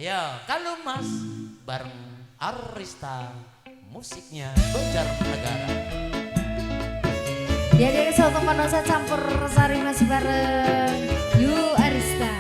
Ya, kalau Mas bareng Arista, musiknya Banjarnegara. Ya dari Soto Panosa campur sari masih bareng Yu Arista.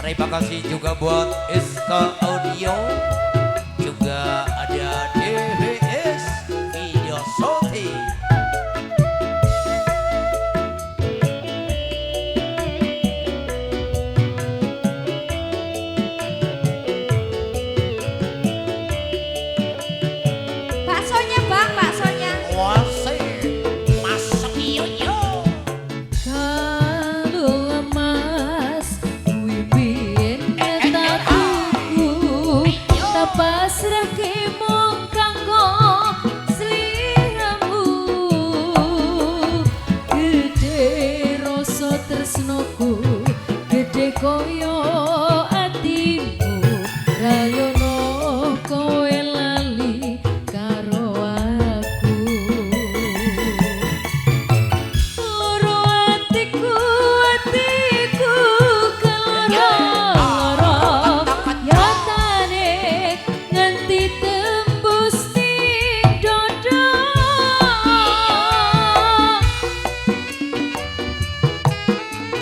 Terima kasih juga buat SK Audio, juga ada DWS Video Shooting. Baksonya bang, baksonya. Wasih, masak iyo iyo. Pasrah kemong kanggo sliramu, gede rasa tresnoku, gede koyo atimu, rayono kowe lali karo aku. Loro atiku, atiku keloro, nyatane nganti tembus ning dodo.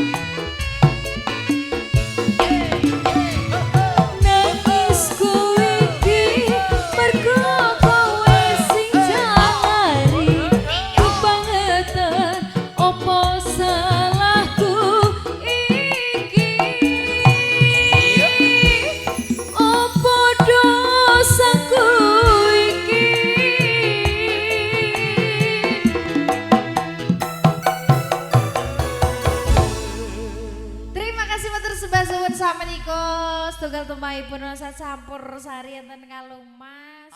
Nangisku iki mergo kowe sing jari, kebangetan opo salahku iki, opo dosaku iki. Terima kasih matur sembah suwun samenika setunggal tumpahipun rasa campur sari enten kalung Mas.